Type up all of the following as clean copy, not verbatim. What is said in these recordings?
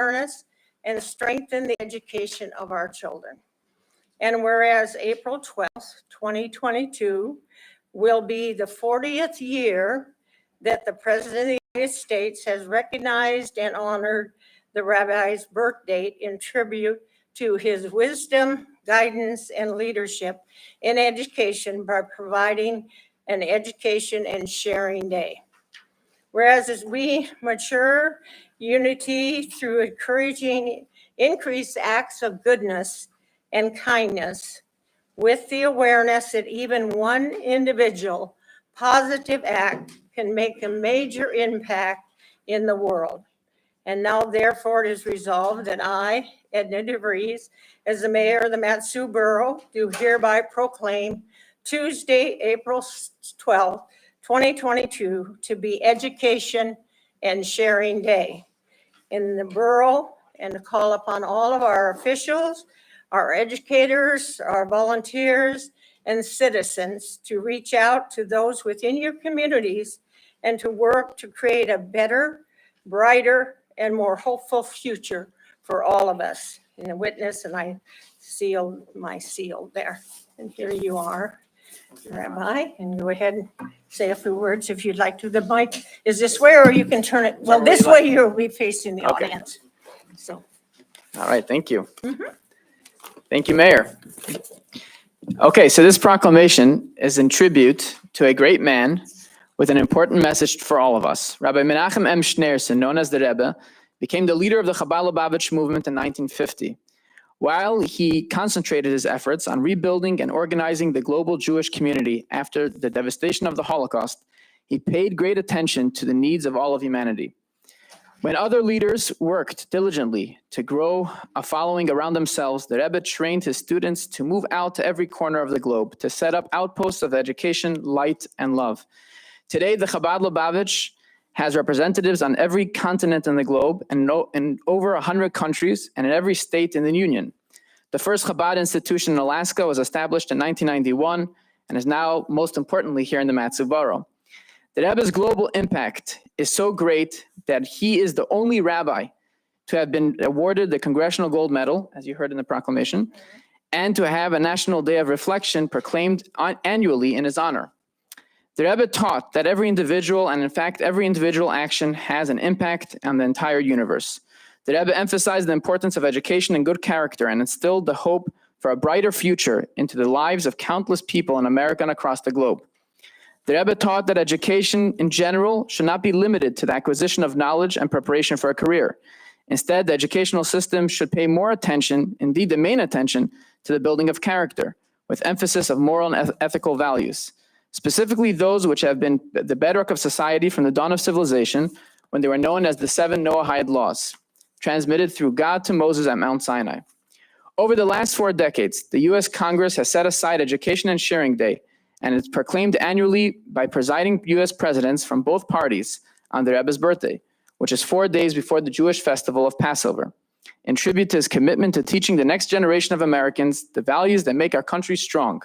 awareness and strengthen the education of our children. And whereas April 12th, 2022 will be the 40th year that the President of the United States has recognized and honored the rabbi's birth date in tribute to his wisdom, guidance, and leadership in education by providing an education and sharing day. Whereas as we mature unity through encouraging increased acts of goodness and kindness, with the awareness that even one individual positive act can make a major impact in the world. And now therefore it is resolved that I, Edna DeVries, as the mayor of the Mat-Su Borough, do hereby proclaim Tuesday, April 12th, 2022 to be Education and Sharing Day in the borough, and to call upon all of our officials, our educators, our volunteers, and citizens to reach out to those within your communities and to work to create a better, brighter, and more hopeful future for all of us. In the witness, and I seal my seal there. And here you are, Rabbi, and go ahead and say a few words if you'd like to. The mic is this way, or you can turn it, well, this way you'll be facing the audience. So. All right, thank you. Thank you, Mayor. Okay, so this proclamation is in tribute to a great man with an important message for all of us. Rabbi Menachem M. Schneerson, known as the Rebbe, became the leader of the Chabad Lubavitch movement in 1950. While he concentrated his efforts on rebuilding and organizing the global Jewish community after the devastation of the Holocaust, he paid great attention to the needs of all of humanity. When other leaders worked diligently to grow a following around themselves, the Rebbe trained his students to move out to every corner of the globe, to set up outposts of education, light, and love. Today, the Chabad Lubavitch has representatives on every continent in the globe and in over 100 countries and in every state in the Union. The first Chabad institution in Alaska was established in 1991 and is now, most importantly, here in the Mat-Su Borough. The Rebbe's global impact is so great that he is the only rabbi to have been awarded the Congressional Gold Medal, as you heard in the proclamation, and to have a National Day of Reflection proclaimed annually in his honor. The Rebbe taught that every individual, and in fact every individual action, has an impact on the entire universe. The Rebbe emphasized the importance of education and good character and instilled the hope for a brighter future into the lives of countless people in America and across the globe. The Rebbe taught that education in general should not be limited to the acquisition of knowledge and preparation for a career. Instead, the educational system should pay more attention, indeed the main attention, to the building of character, with emphasis of moral and ethical values, specifically those which have been the bedrock of society from the dawn of civilization, when they were known as the 7 Noahide laws, transmitted through God to Moses at Mount Sinai. Over the last 4 decades, the U.S. Congress has set aside Education and Sharing Day, and it's proclaimed annually by presiding U.S. presidents from both parties on the Rebbe's birthday, which is 4 days before the Jewish festival of Passover, in tribute to his commitment to teaching the next generation of Americans the values that make our country strong.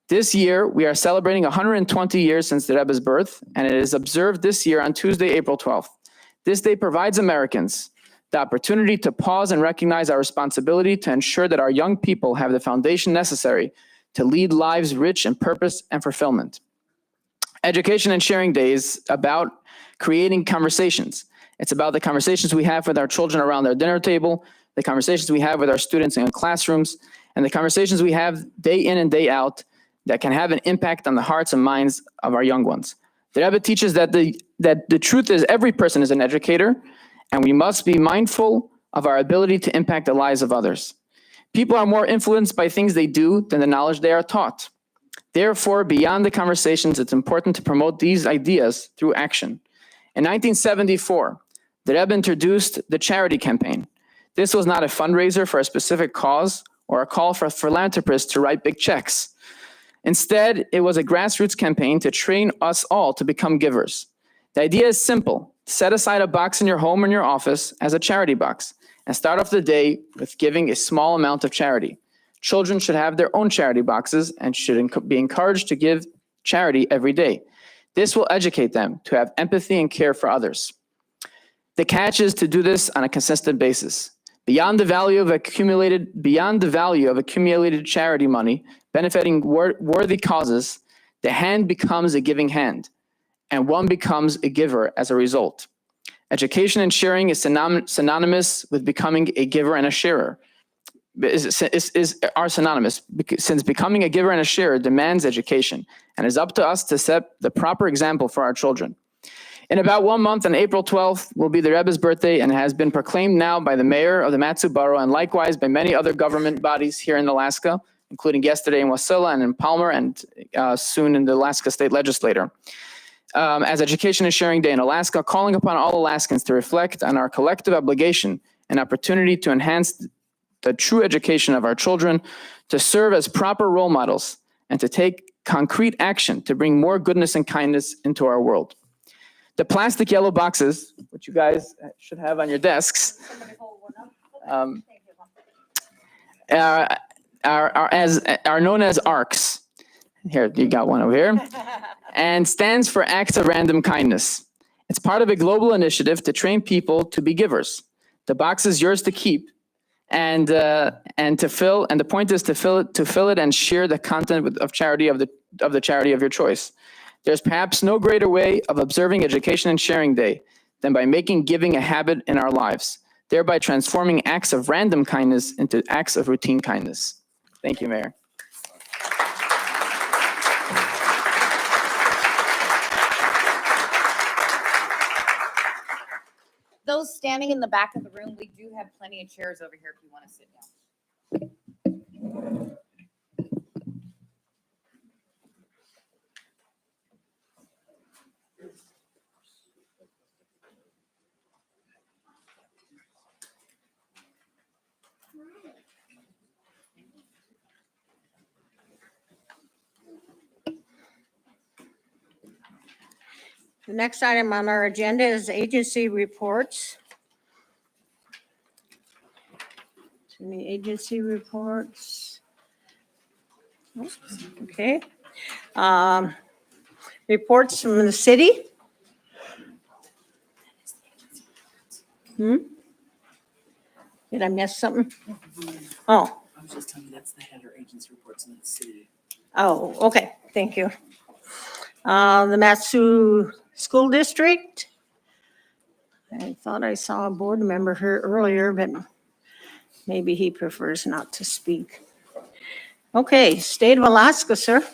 This year, we are celebrating 120 years since the Rebbe's birth, and it is observed this year on Tuesday, April 12th. This day provides Americans the opportunity to pause and recognize our responsibility to ensure that our young people have the foundation necessary to lead lives rich in purpose and fulfillment. Education and Sharing Day is about creating conversations. It's about the conversations we have with our children around their dinner table, the conversations we have with our students in classrooms, and the conversations we have day in and day out that can have an impact on the hearts and minds of our young ones. The Rebbe teaches that the truth is every person is an educator, and we must be mindful of our ability to impact the lives of others. People are more influenced by things they do than the knowledge they are taught. Therefore, beyond the conversations, it's important to promote these ideas through action. In 1974, the Rebbe introduced the charity campaign. This was not a fundraiser for a specific cause or a call for philanthropists to write big checks. Instead, it was a grassroots campaign to train us all to become givers. The idea is simple. Set aside a box in your home or in your office as a charity box and start off the day with giving a small amount of charity. Children should have their own charity boxes and should be encouraged to give charity every day. This will educate them to have empathy and care for others. The catch is to do this on a consistent basis. Beyond the value of accumulated charity money benefiting worthy causes, the hand becomes a giving hand, and one becomes a giver as a result. Education and sharing is synonymous with becoming a giver and a sharer. Are synonymous, since becoming a giver and a sharer demands education, and is up to us to set the proper example for our children. In about 1 month, on April 12th, will be the Rebbe's birthday, and has been proclaimed now by the mayor of the Mat-Su borough, and likewise by many other government bodies here in Alaska, including yesterday in Wasilla and in Palmer, and soon in the Alaska State Legislature. As Education and Sharing Day in Alaska, calling upon all Alaskans to reflect on our collective obligation and opportunity to enhance the true education of our children, to serve as proper role models, and to take concrete action to bring more goodness and kindness into our world. The plastic yellow boxes, which you guys should have on your desks, are known as ARCs. Here, you got one over here. And stands for Acts of Random Kindness. It's part of a global initiative to train people to be givers. The box is yours to keep and to fill, and the point is to fill it and share the content of charity of the charity of your choice. There's perhaps no greater way of observing Education and Sharing Day than by making giving a habit in our lives, thereby transforming acts of random kindness into acts of routine kindness. Thank you, Mayor. Those standing in the back of the room, we do have plenty of chairs over here if you want to sit down. The next item on our agenda is agency reports. Any agency reports? Okay. Reports from the city? Did I miss something? Oh. I was just telling you that's the header agency reports in the city. Oh, okay, thank you. The Mat-Su School District. I thought I saw a board member here earlier, but maybe he prefers not to speak. Okay, State of Alaska, sir.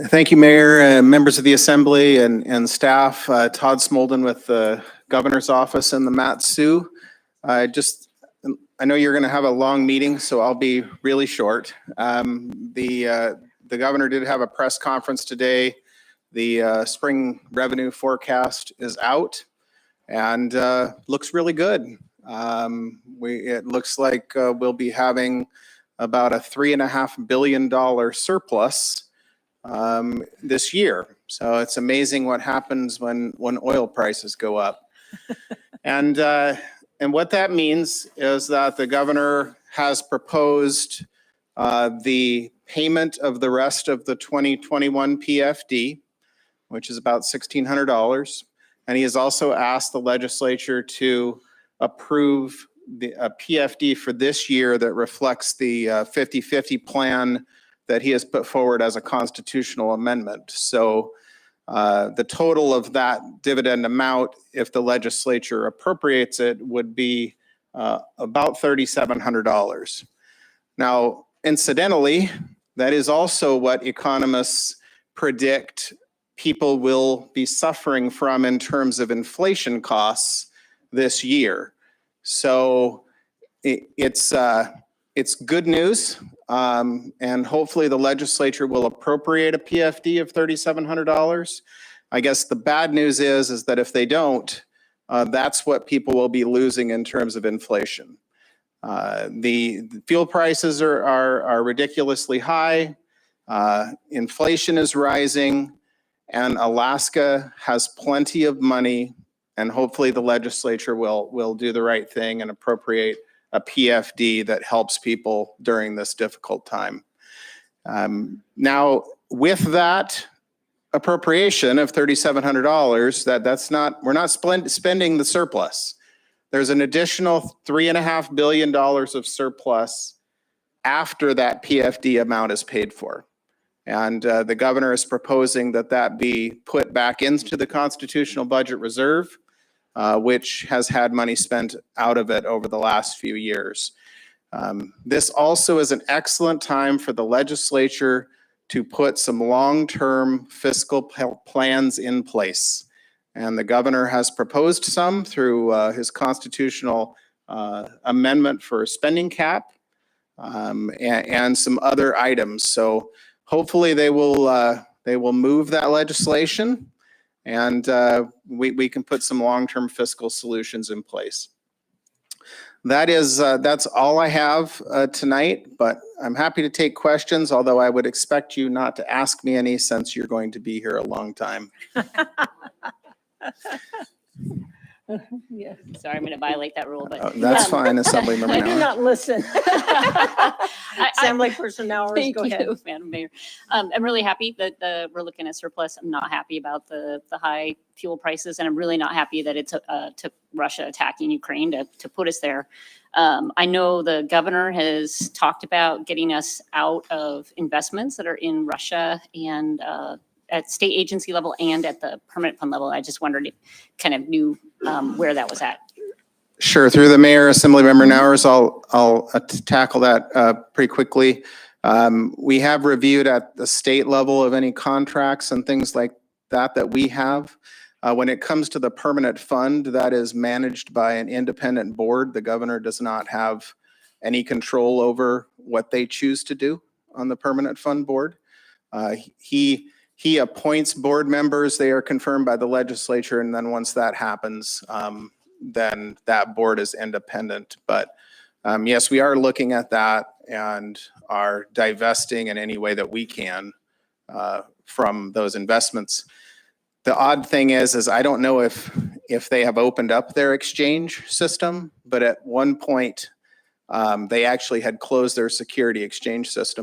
Thank you, Mayor, members of the Assembly and staff. Todd Smolden with the Governor's Office in the Mat-Su. I know you're going to have a long meeting, so I'll be really short. The governor did have a press conference today. The spring revenue forecast is out and looks really good. It looks like we'll be having about a $3.5 billion surplus this year. So it's amazing what happens when oil prices go up. And what that means is that the governor has proposed the payment of the rest of the 2021 PFD, which is about $1,600. And he has also asked the legislature to approve a PFD for this year that reflects the 50-50 plan that he has put forward as a constitutional amendment. So the total of that dividend amount, if the legislature appropriates it, would be about $3,700. Now, incidentally, that is also what economists predict people will be suffering from in terms of inflation costs this year. So it's good news. And hopefully the legislature will appropriate a PFD of $3,700. I guess the bad news is that if they don't, that's what people will be losing in terms of inflation. The fuel prices are ridiculously high. Inflation is rising, and Alaska has plenty of money, and hopefully the legislature will do the right thing and appropriate a PFD that helps people during this difficult time. Now, With that appropriation of $3,700, we're not spending the surplus. There's an additional $3.5 billion of surplus after that PFD amount is paid for. And the governor is proposing that that be put back into the constitutional budget reserve, which has had money spent out of it over the last few years. This also is an excellent time for the legislature to put some long-term fiscal plans in place. And the governor has proposed some through his constitutional amendment for a spending cap and some other items. So hopefully they will move that legislation and we can put some long-term fiscal solutions in place. That's all I have tonight, but I'm happy to take questions, although I would expect you not to ask me any since you're going to be here a long time. Yes. Sorry, I'm going to violate that rule, but. That's fine, Assemblymember I do Nauer. not listen. I- Assemblyperson Nauer, Thank go ahead. you, Madam Mayor. I'm really happy that we're looking at surplus. I'm not happy about the high fuel prices, and I'm really not happy that it took Russia attacking Ukraine to put us there. I know the governor has talked about getting us out of investments that are in Russia and at state agency level and at the permanent fund level. I just wondered if kind of knew where that was at. Sure, through the mayor, Assemblymember Nauers, I'll tackle that pretty quickly. We have reviewed at the state level of any contracts and things like that we have. When it comes to the permanent fund, that is managed by an independent board. The governor does not have any control over what they choose to do on the permanent fund board. He appoints board members. They are confirmed by the legislature, and then once that happens, then that board is independent. But yes, we are looking at that and are divesting in any way that we can from those investments. The odd thing is I don't know if they have opened up their exchange system, but at one point they actually had closed their security exchange system.